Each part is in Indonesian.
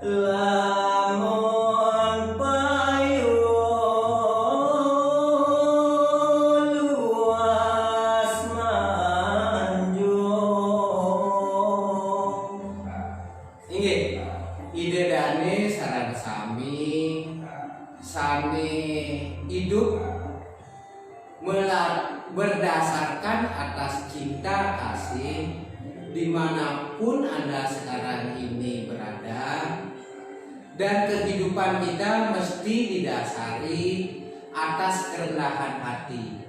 lamun payu luas manjung. Inggih, ide dane sareng sami hidup berdasarkan atas cinta kasih dimanapun Anda sekarang ini berada, dan kehidupan kita mesti didasari atas kerendahan hati.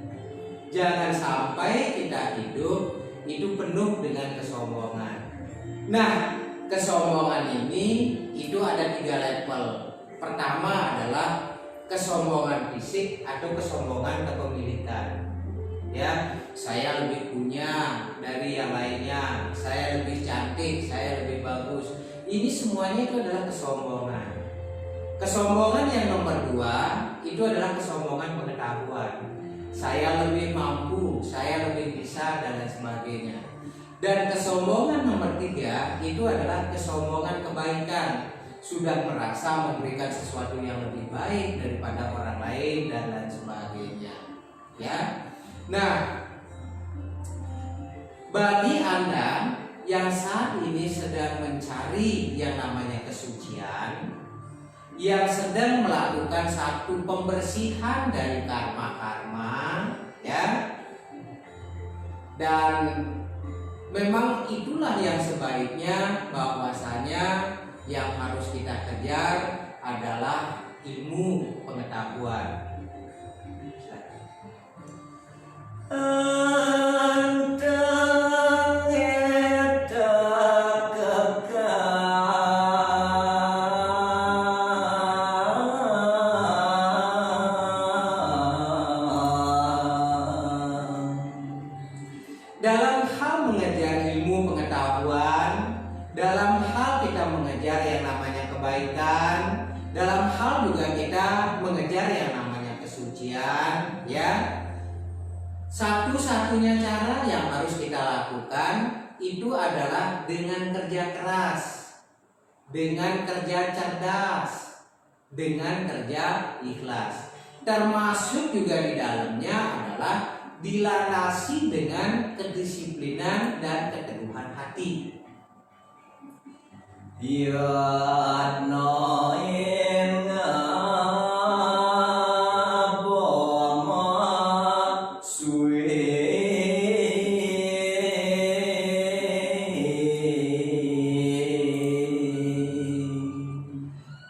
Jangan sampai kita hidup itu penuh dengan kesombongan. Nah, kesombongan ini itu ada 3 level. Pertama adalah kesombongan fisik atau kesombongan kepemilikan. Ya, saya lebih punya dari yang lainnya, saya lebih cantik, saya lebih bagus. Ini semuanya itu adalah kesombongan. Kesombongan yang nomor 2 itu adalah kesombongan pengetahuan. Saya lebih mampu, saya lebih bisa, dan lain sebagainya. Dan kesombongan nomor 3 itu adalah kesombongan kebaikan. Sudah merasa memberikan sesuatu yang lebih baik daripada orang lain dan lain sebagainya. Ya. Nah, bagi Anda yang saat ini sedang mencari yang namanya kesucian, yang sedang melakukan satu pembersihan dari karma-karma, ya. Dan memang itulah yang sebaiknya, bahwasanya yang harus kita kejar adalah ilmu pengetahuan. Anteng eta Dalam hal mengejar ilmu pengetahuan, dalam hal kita mengejar yang namanya kebaikan, dalam hal juga kita mengejar yang namanya kesucian, ya. Satu-satunya cara yang harus kita lakukan itu adalah dengan kerja keras, dengan kerja cerdas, dengan kerja ikhlas. Termasuk juga di dalamnya adalah dilandasi dengan kedisiplinan dan keteguhan hati.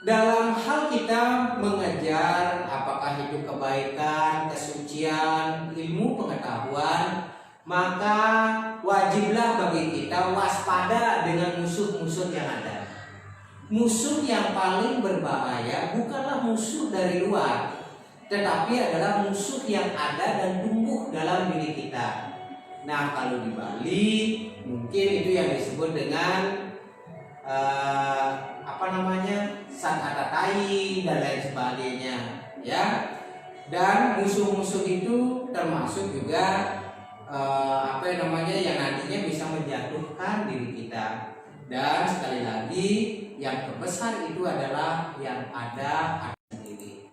Dalam hal kita mengejar apakah itu kebaikan, kesucian, ilmu pengetahuan, maka wajiblah bagi kita waspada dengan musuh-musuh yang ada. Musuh yang paling berbahaya bukanlah musuh dari luar, tetapi adalah musuh yang ada dan tumbuh dalam diri kita. Nah, kalau di Bali mungkin itu yang disebut dengan Sakatatai dan lain sebagainya, ya. Dan musuh-musuh itu termasuk juga yang nantinya bisa menjatuhkan diri kita. Dan sekali lagi yang terbesar itu adalah yang ada sendiri.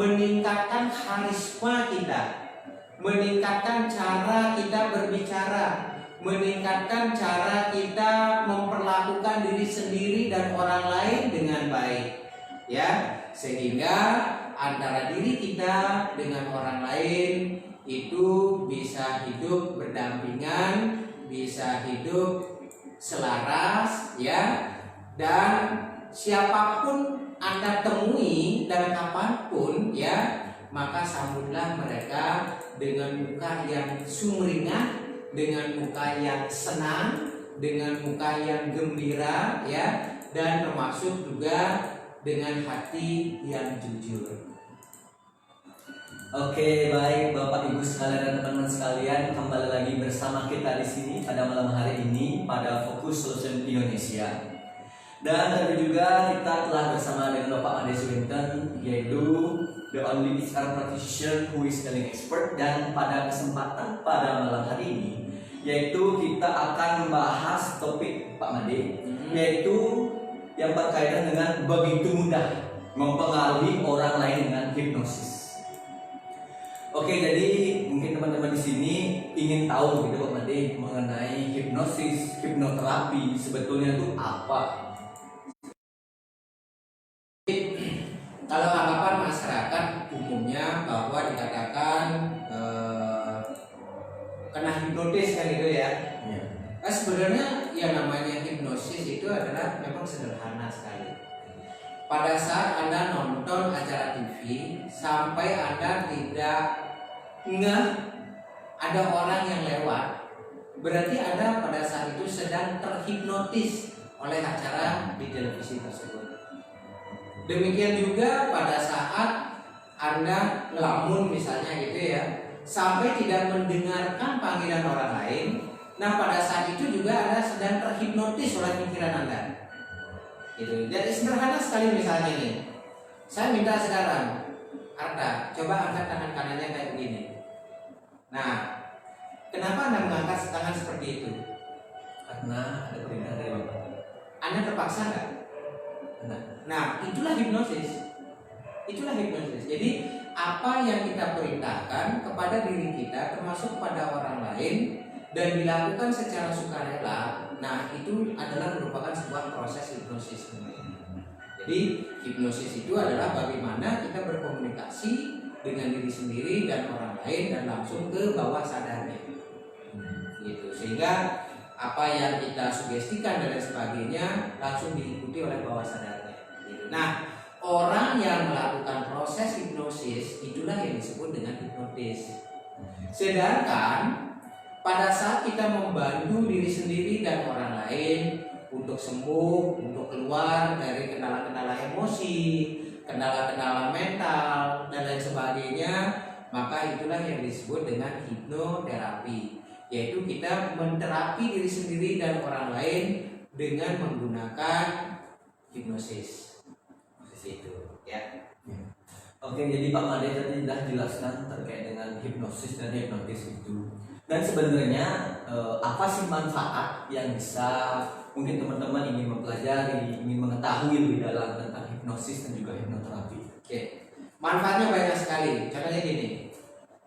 Meningkatkan karisma kita, meningkatkan cara kita berbicara, meningkatkan cara kita memperlakukan diri sendiri dan orang lain dengan baik, ya, sehingga antara diri kita dengan orang lain itu bisa hidup berdampingan, bisa hidup selaras, ya. Dan siapapun Anda temui dan kapanpun, ya, maka sambutlah mereka dengan muka yang sumringah, dengan muka yang senang, dengan muka yang gembira ya, dan termasuk juga dengan hati yang jujur. Oke, baik Bapak Ibu sekalian dan teman-teman sekalian, kembali lagi bersama kita di sini pada malam hari ini pada Fokus Solution Indonesia. Dan tentu juga kita telah bersama dengan Bapak Ade Swinton, yaitu the only HR practitioner who is selling expert. Dan pada kesempatan pada malam hari ini, yaitu kita akan membahas topik Pak Made, yaitu yang berkaitan dengan begitu mudah mempengaruhi orang lain dengan hipnosis. Oke, jadi mungkin teman-teman di sini ingin tahu gitu Pak Made mengenai hipnosis, hipnoterapi sebetulnya itu apa? Kalau anggapan masyarakat umumnya bahwa dikatakan kena hipnotis kan gitu ya. Sebenarnya yang namanya hipnosis itu adalah memang sederhana sekali. Pada saat Anda nonton acara TV sampai Anda tidak ngeh ada orang yang lewat, berarti Anda pada saat itu sedang terhipnotis oleh acara di televisi tersebut. Demikian juga pada saat Anda ngelamun misalnya gitu ya, sampai tidak mendengarkan panggilan orang lain. Nah, pada saat itu juga Anda sedang terhipnotis oleh pikiran Anda. Gitu. Jadi sederhana sekali misalnya nih. Saya minta sekarang, Arta, coba angkat tangan kanannya kayak begini. Nah, kenapa Anda mengangkat tangan seperti itu? Karena ada perintah dari Bapak. Anda terpaksa nggak? Nah, itulah hipnosis. Itulah hipnosis. Jadi, apa yang kita perintahkan kepada diri kita, termasuk pada orang lain, dan dilakukan secara sukarela, nah itu adalah merupakan sebuah proses hipnosis. Jadi, hipnosis itu adalah bagaimana kita berkomunikasi dengan diri sendiri dan orang lain dan langsung ke bawah sadarnya. Gitu. Sehingga apa yang kita sugestikan dan lain sebagainya langsung diikuti oleh bawah sadarnya. Gitu. Nah, orang yang melakukan proses hipnosis itulah yang disebut dengan hipnotis. Sedangkan pada saat kita membantu diri sendiri dan orang lain untuk sembuh, untuk keluar dari kendala-kendala emosi, kendala-kendala mental dan lain sebagainya, maka itulah yang disebut dengan hipnoterapi. Yaitu kita menterapi diri sendiri dan orang lain dengan menggunakan hipnosis. Itu ya. Oke, jadi Pak Made tadi sudah jelaskan terkait dengan hipnosis dan hipnotis itu. Dan sebenarnya apa sih manfaat yang bisa mungkin teman-teman ingin mempelajari, ingin mengetahui lebih dalam tentang hipnosis dan juga hipnoterapi? Oke, manfaatnya banyak sekali. Contohnya gini,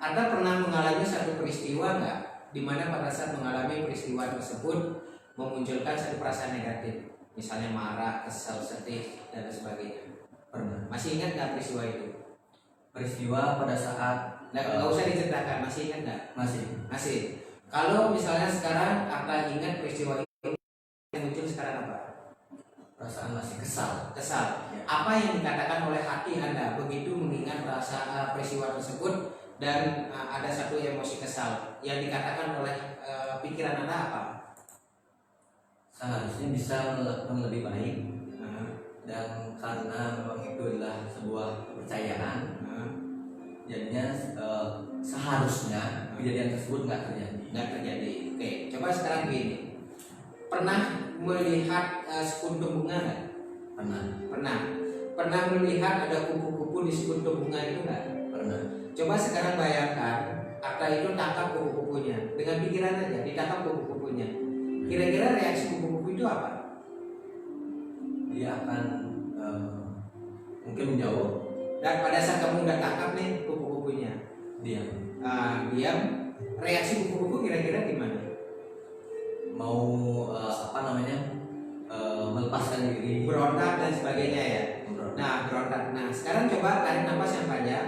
Anda pernah mengalami satu peristiwa nggak, di mana pada saat mengalami peristiwa tersebut memunculkan satu perasaan negatif, misalnya marah, kesal, sedih, dan sebagainya. Pernah. Masih ingat nggak peristiwa itu? Peristiwa pada saat Nggak usah diceritakan, masih ingat nggak? Masih. Kalau misalnya sekarang Anda ingat peristiwa itu, yang muncul sekarang apa? Perasaan masih kesal. Ya. Apa yang dikatakan oleh hati Anda begitu mengingat peristiwa tersebut dan ada satu emosi kesal yang dikatakan oleh pikiran Anda apa? Seharusnya bisa melakukan lebih baik. Dan karena memang itu adalah sebuah kepercayaan, jadinya seharusnya kejadian tersebut nggak terjadi. Oke, coba sekarang gini, pernah melihat sekuntum bunga nggak? Pernah melihat ada kupu-kupu di sekuntum bunga itu nggak? Pernah. Coba sekarang bayangkan, Arta itu tangkap kupu-kupunya dengan pikiran aja, ditangkap kupu-kupunya. Kira-kira reaksi kupu-kupu itu apa? Dia akan mungkin menjauh. Dan pada saat kamu udah tangkap nih kupu-kupunya, Diam. diam. Reaksi kupu-kupu kira-kira gimana? Mau melepaskan diri, Berontak dan sebagainya ya. berontak. Nah, berontak. Nah, sekarang coba tarik nafas yang panjang.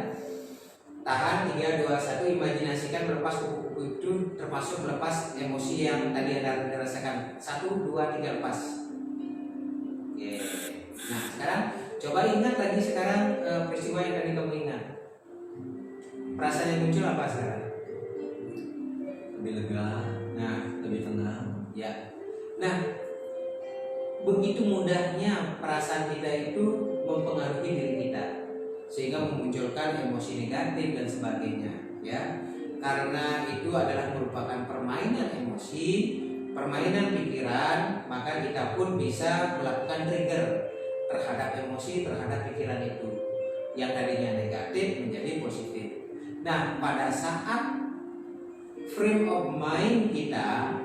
Tahan 3, 2, 1. Imajinasikan melepas kupu-kupu itu, termasuk melepas emosi yang tadi Anda rasakan. 1, 2, 3 lepas. Oke. Nah, sekarang coba ingat lagi sekarang peristiwa yang tadi kamu ingat. Perasaan yang muncul apa sekarang? Lebih lega, Nah, lebih tenang. ya. Nah, begitu mudahnya perasaan kita itu mempengaruhi diri kita sehingga memunculkan emosi negatif dan sebagainya, ya. Karena itu adalah merupakan permainan emosi, permainan pikiran, maka kita pun bisa melakukan trigger terhadap emosi, terhadap pikiran itu yang tadinya negatif menjadi positif. Nah, pada saat frame of mind kita,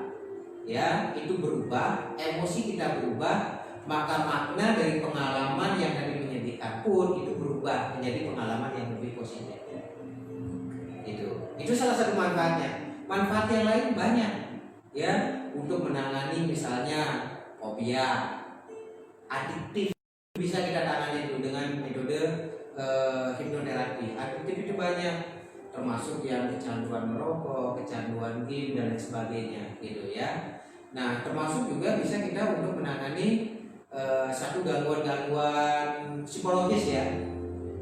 ya, itu berubah, emosi kita berubah, maka makna dari pengalaman yang tadi menyedihkan pun itu berubah menjadi pengalaman yang lebih positif. Itu salah satu manfaatnya. Manfaat yang lain banyak, ya, untuk menangani misalnya fobia, adiktif, bisa kita tangani itu dengan metode hipnoterapi. Adiktif itu banyak, termasuk yang kecanduan merokok, kecanduan game dan lain sebagainya, gitu ya. Nah, termasuk juga bisa kita untuk menangani satu gangguan-gangguan psikologis, ya,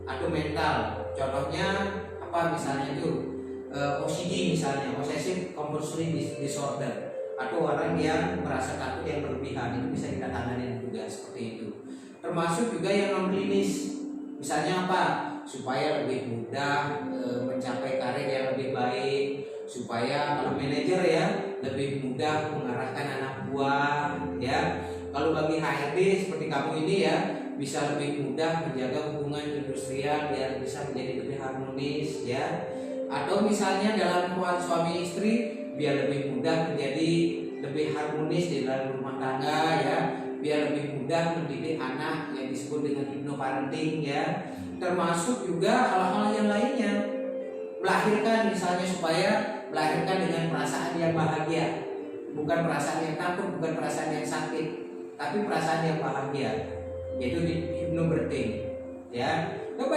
atau mental. Contohnya apa misalnya itu OCD misalnya, obsessive compulsive disorder, atau orang yang merasa takut yang berlebihan, itu bisa kita tangani juga seperti itu. Termasuk juga yang non klinis, misalnya apa, supaya lebih mudah mencapai karir yang lebih baik, supaya kalau manajer, ya, lebih mudah mengarahkan anak buah, ya. Kalau bagi HRD seperti kamu ini, ya, bisa lebih mudah menjaga hubungan industrial biar bisa menjadi lebih harmonis, ya. Atau misalnya dalam hubungan suami istri biar lebih mudah menjadi lebih harmonis di dalam rumah tangga, ya, biar lebih mudah mendidik anak yang disebut dengan hypnoparenting, ya. Termasuk juga hal-hal yang lainnya, melahirkan misalnya, supaya melahirkan dengan perasaan yang bahagia, bukan perasaan yang takut, bukan perasaan yang sakit, tapi perasaan yang bahagia, yaitu di hypnobirthing, ya. Nah,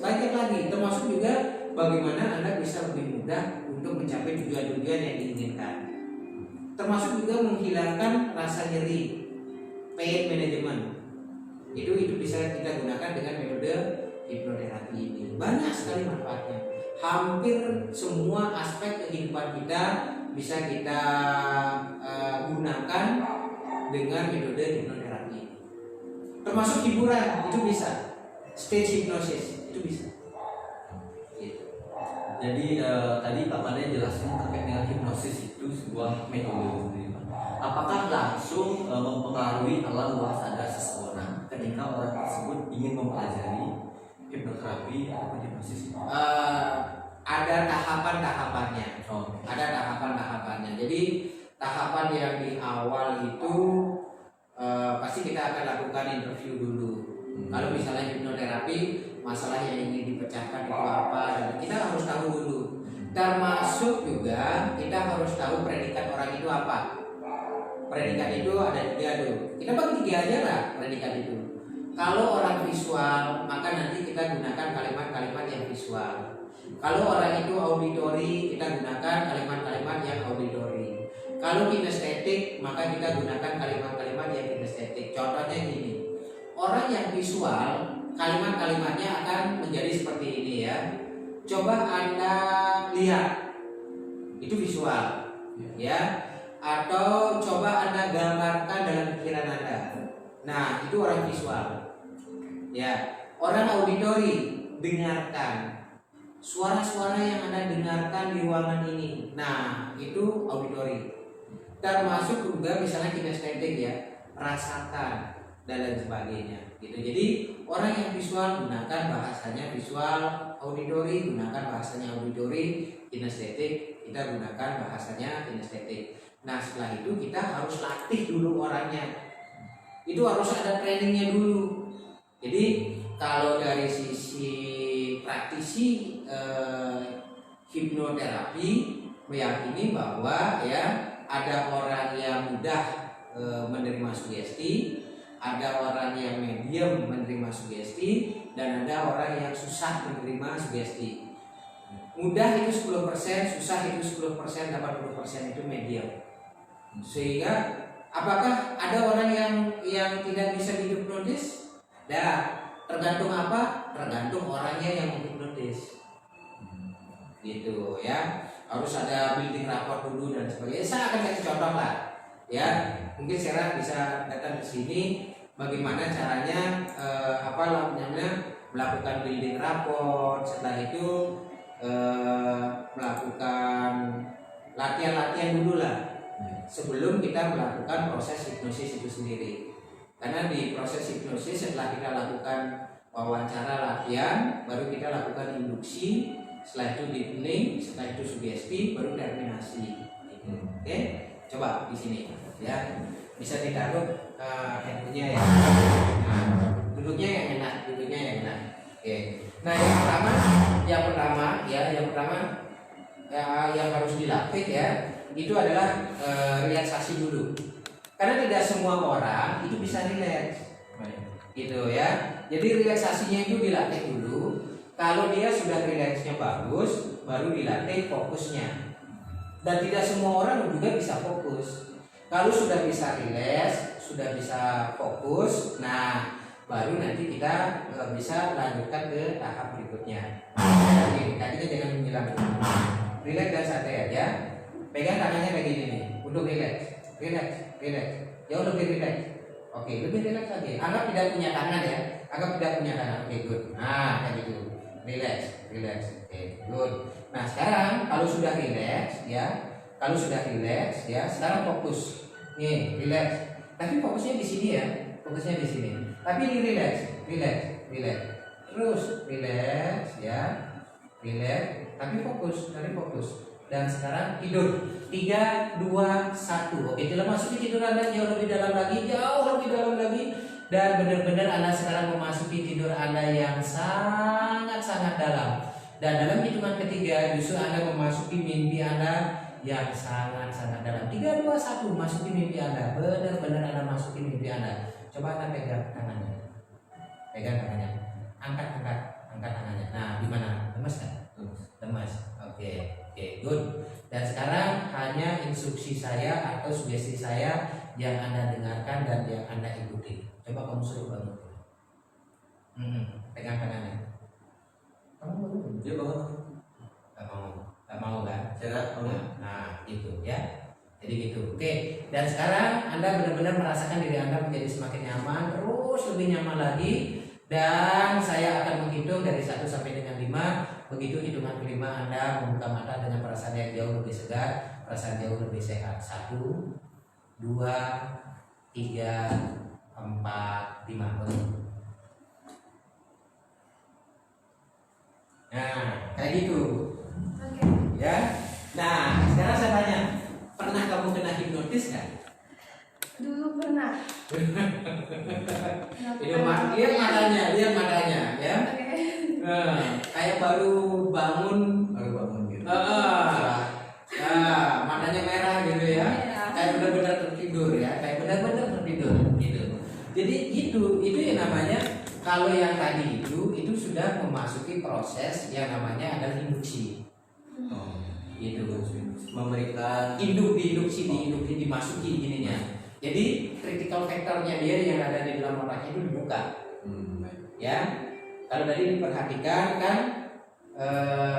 banyak lagi, termasuk juga bagaimana Anda bisa lebih mudah untuk mencapai tujuan-tujuan yang diinginkan. Termasuk juga menghilangkan rasa nyeri, pain management. Itu bisa kita gunakan dengan metode hipnoterapi ini. Banyak sekali manfaatnya. Hampir semua aspek kehidupan kita bisa kita gunakan dengan metode hipnoterapi. Termasuk hiburan, itu bisa. Stage hypnosis, itu bisa. Jadi tadi Pak Made jelaskan terkait dengan hipnosis itu sebuah metode. Apakah langsung mempengaruhi alam bawah sadar seseorang ketika orang tersebut ingin mempelajari hipnoterapi atau hipnosis itu? Ada tahapan-tahapannya. Ada tahapan-tahapannya. Jadi tahapan yang di awal itu pasti kita akan lakukan interview dulu. Kalau misalnya hipnoterapi, masalah yang ingin dipecahkan itu apa, dan kita harus tahu dulu. Termasuk juga kita harus tahu predikat orang itu apa. Predikat itu ada 3 tuh. Kita bagi 3 aja lah predikat itu. Kalau orang visual, maka nanti kita gunakan kalimat-kalimat yang visual. Kalau orang itu auditori, kita gunakan kalimat-kalimat yang auditori. Kalau kinestetik, maka kita gunakan kalimat-kalimat yang kinestetik. Contohnya gini, orang yang visual, kalimat-kalimatnya akan menjadi seperti ini, ya. Coba Anda lihat, itu visual, ya. Atau coba Anda gambarkan dalam pikiran Anda. Nah, itu orang visual, ya. Orang auditori, dengarkan suara-suara yang Anda dengarkan di ruangan ini. Nah, itu auditori. Termasuk juga misalnya kinestetik, ya, rasakan dan lain sebagainya, gitu. Jadi orang yang visual gunakan bahasanya visual, auditori gunakan bahasanya auditori, kinestetik kita gunakan bahasanya kinestetik. Nah, setelah itu kita harus latih dulu orangnya. Itu harus ada trainingnya dulu. Jadi kalau dari sisi praktisi hipnoterapi meyakini bahwa, ya, ada orang yang mudah menerima sugesti, ada orang yang medium menerima sugesti, dan ada orang yang susah menerima sugesti. Mudah itu 10%, susah itu 10%, 80% itu medium. Sehingga apakah ada orang yang tidak bisa dihipnotis? Tergantung apa? Tergantung orangnya yang menghipnotis. Gitu, ya. Harus ada building rapport dulu dan sebagainya. Saya akan kasih contoh lah. ya. Mungkin Sarah bisa datang ke sini bagaimana caranya apa namanya melakukan building rapport, setelah itu melakukan latihan-latihan dulu lah sebelum kita melakukan proses hipnosis itu sendiri. Karena di proses hipnosis setelah kita lakukan wawancara latihan, baru kita lakukan induksi, setelah itu deepening, setelah itu sugesti, baru terminasi. Oke, coba di sini ya, bisa ditaruh handphonenya ya. Nah, duduknya yang enak, duduknya yang enak. Oke. Nah yang pertama yang harus dilatih ya, itu adalah relaksasi dulu. Karena tidak semua orang itu bisa rileks, gitu ya. Jadi relaksasinya itu dilatih dulu. Kalau dia sudah rileksnya bagus, baru dilatih fokusnya. Dan tidak semua orang juga bisa fokus. Kalau sudah bisa rileks, sudah bisa fokus, nah baru nanti kita bisa lanjutkan ke tahap berikutnya. Tadi kita jangan menghilang. Rileks dan santai aja. Pegang tangannya kayak gini nih, untuk rileks. Jauh lebih rileks. Oke, lebih rileks lagi. Anggap tidak punya tangan ya. Anggap tidak punya tangan. Oke, good. Nah, kayak gitu. Rileks. Oke, good. Nah, sekarang kalau sudah rileks ya, sekarang fokus. Nih, rileks. Tapi fokusnya di sini ya. Tapi ini rileks. Terus rileks ya. Rileks, tapi fokus. Dan sekarang tidur. 3, 2, 1. Oke, telah masuki tidur Anda jauh lebih dalam lagi. Dan benar-benar Anda sekarang memasuki tidur Anda yang sangat-sangat dalam. Dan dalam hitungan ketiga justru Anda memasuki mimpi Anda yang sangat-sangat dalam. 3, 2, 1, masuki mimpi Anda. Benar-benar Anda masuki mimpi Anda. Coba Anda pegang tangannya. Angkat tangannya. Nah, gimana? Lemas kan? Lemas. Oke, good. Dan sekarang hanya instruksi saya atau sugesti saya yang Anda dengarkan dan yang Anda ikuti. Coba kamu suruh bangun. Pegang tangannya. Kamu bangun? Dia bangun. Gak mau kan? Cara Nah, gitu ya. Jadi gitu. Oke. Dan sekarang Anda benar-benar merasakan diri Anda menjadi semakin nyaman, terus lebih nyaman lagi. Dan saya akan menghitung dari 1 sampai dengan 5. Begitu hitungan kelima Anda membuka mata dengan perasaan yang jauh lebih segar, perasaan jauh lebih sehat. 1, 2, 3, 4, 5. Nah, kayak gitu. Ya. Nah, sekarang saya tanya, pernah kamu kena hipnotis kan? Dulu pernah. Lihat matanya, ya. Kayak baru bangun gitu. Matanya merah gitu ya. Kayak benar-benar tertidur gitu. Jadi itu yang namanya, kalau yang tadi itu sudah memasuki proses yang namanya adalah induksi. Gitu. Memberikan Diinduksi dimasuki gininya. Jadi critical factornya dia yang ada di dalam otaknya itu dibuka. Ya. Kalau tadi diperhatikan kan,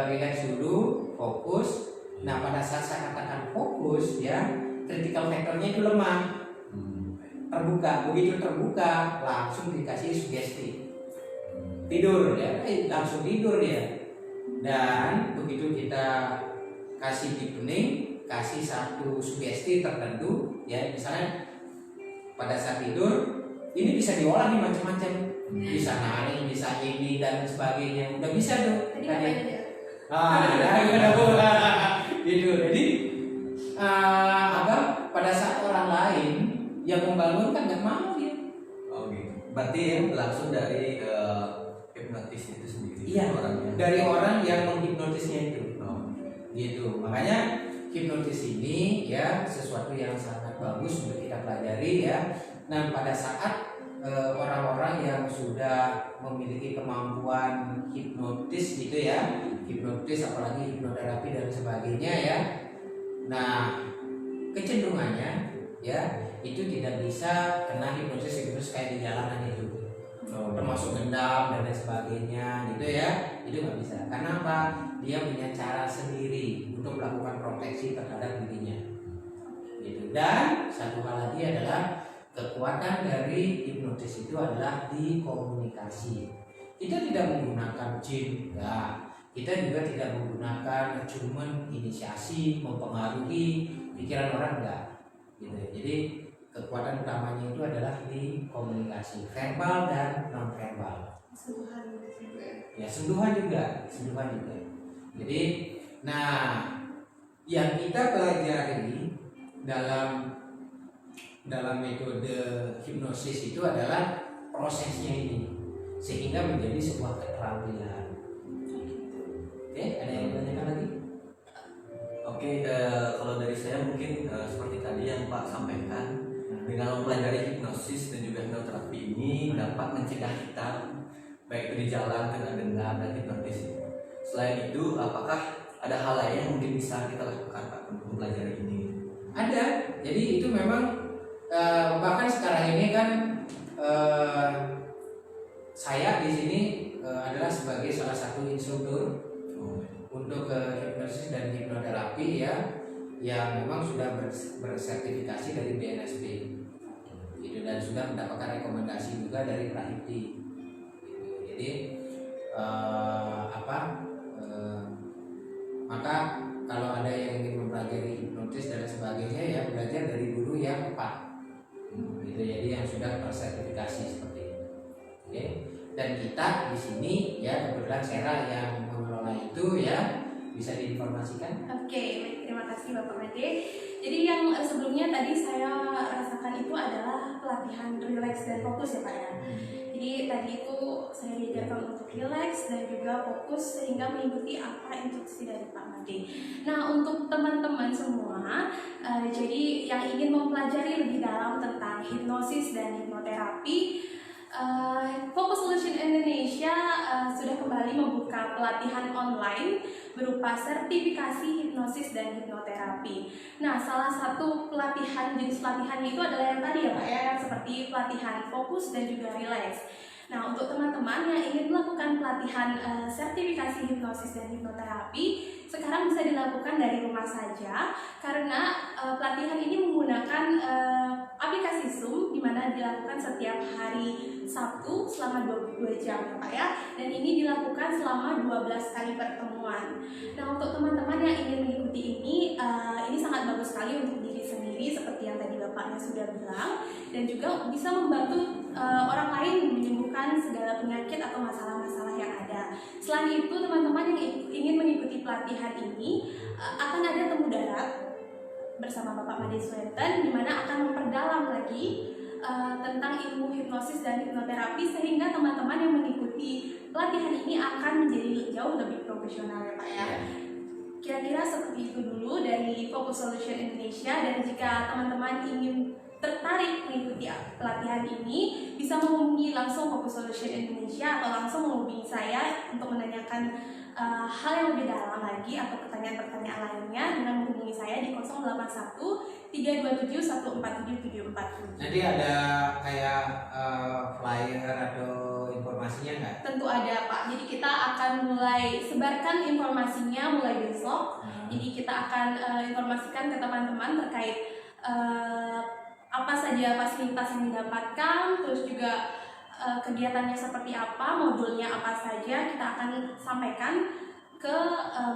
relax dulu, fokus. Nah, pada saat saya katakan fokus ya, critical factornya itu lemah. Terbuka, begitu terbuka langsung dikasih sugesti. Tidur ya, langsung tidur dia. Dan begitu kita kasih deepening, kasih satu sugesti tertentu ya, misalnya pada saat tidur ini bisa diolah nih macam-macam, bisa nari, bisa ini dan sebagainya, udah bisa tuh. Gitu. Jadi pada saat orang lain yang membangunkan nggak mau dia. Berarti langsung dari hipnotis itu sendiri. Iya, orangnya. dari orang yang menghipnotisnya itu. Gitu. Makanya hipnotis ini ya sesuatu yang sangat bagus untuk kita pelajari ya. Nah, pada saat orang-orang yang sudah memiliki kemampuan hipnotis gitu ya, hipnotis apalagi hipnoterapi dan sebagainya ya. Nah, kecenderungannya ya itu tidak bisa kena hipnotis kayak di jalanan itu. Termasuk gendam dan lain sebagainya gitu ya, itu nggak bisa. Karena apa? Dia punya cara sendiri untuk melakukan proteksi terhadap dirinya Gitu. Dan satu hal lagi adalah kekuatan dari hipnotis itu adalah di komunikasi. Kita tidak menggunakan jin, enggak. Kita juga tidak menggunakan cuman inisiasi mempengaruhi pikiran orang, enggak. Gitu. Jadi kekuatan utamanya itu adalah di komunikasi verbal dan non verbal. Sentuhan juga. Ya, sentuhan juga. Jadi, nah, yang kita pelajari dalam metode hipnosis itu adalah prosesnya ini, sehingga menjadi sebuah keterampilan. Oke, ada yang bertanyakan lagi? Oke, kalau dari saya mungkin seperti tadi yang Pak sampaikan, dengan mempelajari hipnosis dan juga hipnoterapi ini dapat mencegah kita baik itu di jalan, kena-kena dan hipnotis. Selain itu, apakah ada hal lain yang mungkin bisa kita lakukan Pak untuk mempelajari ini? Ada. Jadi itu memang bahkan sekarang ini kan saya di sini adalah sebagai salah satu instruktur untuk hipnosis dan hipnoterapi ya, yang memang sudah bersertifikasi dari BNSP gitu, dan sudah mendapatkan rekomendasi juga dari Prahipti gitu. Jadi maka kalau ada yang ingin mempelajari hipnotis dan sebagainya ya belajar dari guru yang tepat gitu, jadi yang sudah tersertifikasi seperti itu. Oke. Dan kita di sini ya kebetulan Sera yang mengelola itu ya, bisa diinformasikan. Oke, baik, terima kasih Bapak Made. Jadi yang sebelumnya tadi saya rasakan itu adalah pelatihan relax dan fokus ya Pak ya. Jadi tadi itu saya diajarkan untuk relax dan juga fokus sehingga mengikuti apa instruksi dari Pak Made. Nah, untuk teman-teman semua, jadi yang ingin mempelajari lebih dalam tentang hipnosis dan hipnoterapi, Focus Solution Indonesia sudah kembali membuka pelatihan online berupa sertifikasi hipnosis dan hipnoterapi. Nah, salah satu jenis pelatihannya itu adalah yang tadi ya Pak ya, yang seperti pelatihan fokus dan juga relax. Nah, untuk teman-teman yang ingin melakukan pelatihan sertifikasi hipnosis dan hipnoterapi, sekarang bisa dilakukan dari rumah saja karena pelatihan ini menggunakan aplikasi Zoom di mana dilakukan setiap hari Sabtu selama 22 jam ya Pak ya, dan ini dilakukan selama 12 kali pertemuan. Nah, untuk teman-teman yang ingin mengikuti ini sangat bagus sekali untuk diri sendiri seperti yang tadi Bapaknya sudah bilang, dan juga bisa membantu orang lain menyembuhkan segala penyakit atau masalah-masalah yang ada. Selain itu, teman-teman yang ingin mengikuti pelatihan ini akan ada temu darat bersama Bapak Made Swenten, di mana akan memperdalam lagi tentang ilmu hipnosis dan hipnoterapi sehingga teman-teman yang mengikuti pelatihan ini akan menjadi jauh lebih profesional ya Pak ya. Kira-kira seperti itu dulu dari Focus Solution Indonesia, dan jika teman-teman ingin tertarik mengikuti pelatihan ini bisa menghubungi langsung Focus Solution Indonesia atau langsung menghubungi saya untuk menanyakan hal yang lebih dalam lagi atau pertanyaan-pertanyaan lainnya dengan menghubungi saya di 081 327 14774. Nanti ada kayak flyer atau informasinya nggak? Tentu ada Pak. Jadi kita akan mulai sebarkan informasinya mulai besok. Jadi kita akan informasikan ke teman-teman terkait apa saja fasilitas yang didapatkan, terus juga kegiatannya seperti apa, modulnya apa saja, kita akan sampaikan ke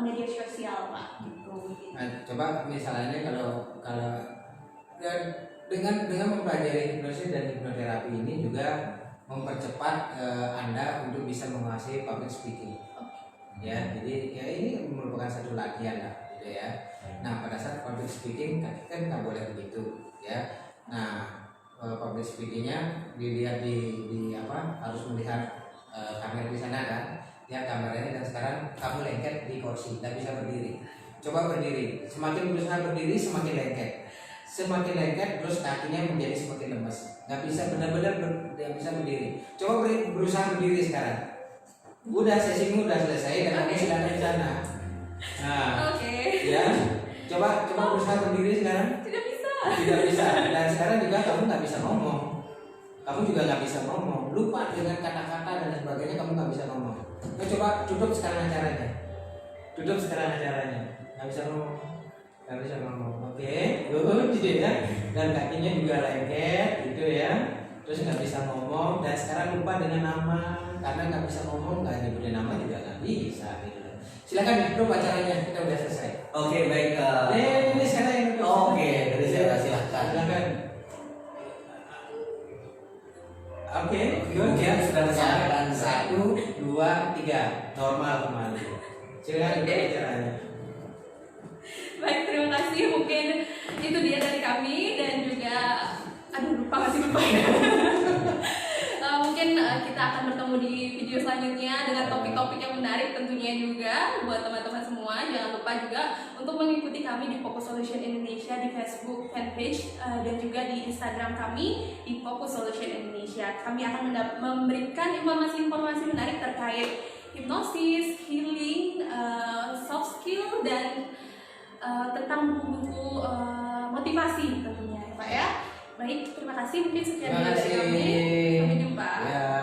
media sosial Pak. Gitu. Nah, coba misalnya kalau dengan mempelajari hipnosis dan hipnoterapi ini juga mempercepat Anda untuk bisa menguasai public speaking. Ya, jadi ya ini merupakan satu latihan lah, gitu ya. Nah, pada saat public speaking kan nggak boleh begitu, ya. Nah, public speakingnya dilihat di apa, harus melihat kamera di sana kan, ya kameranya, dan sekarang kamu lengket di kursi, nggak bisa berdiri. Coba berdiri, semakin berusaha berdiri semakin lengket, terus kakinya menjadi semakin lemes, nggak bisa benar-benar nggak bisa berdiri. Coba berusaha berdiri sekarang. Udah, sesimu udah selesai dan kamu sudah di sana. Nah, ya, coba berusaha berdiri sekarang. Tidak bisa. Dan sekarang juga kamu nggak bisa ngomong. Lupa dengan kata-kata dan sebagainya, kamu nggak bisa ngomong. Nah, coba tutup sekarang acaranya. Nggak bisa ngomong. nggak bisa ngomong. Oke, good gitu ya. Dan kakinya juga lengket gitu ya. Terus nggak bisa ngomong dan sekarang lupa dengan nama karena nggak bisa ngomong, nggak diberi nama juga nggak bisa gitu. Silakan bro, acaranya kita udah selesai. Oke, baik. Ini sekarang yang Oke, dari saya silahkan. Silakan. Oke, good Mungkin sudah tersampaikan. 1, 2, 3 normal kembali. Silakan bro, acaranya. Baik, terima kasih. Mungkin itu dia dari kami dan juga lupa ya. Mungkin kita akan bertemu di video selanjutnya dengan topik-topik yang menarik tentunya juga buat teman-teman semua. Jangan lupa juga untuk mengikuti kami di Focus Solution Indonesia di Facebook fanpage dan juga di Instagram kami di Focus Solution Indonesia. Kami akan memberikan informasi-informasi menarik terkait hipnosis, healing, soft skill dan tentang buku-buku motivasi tentunya ya Pak ya. Baik, terima kasih. Mungkin sekian Terima dari kasih. kami. Sampai jumpa. Ya.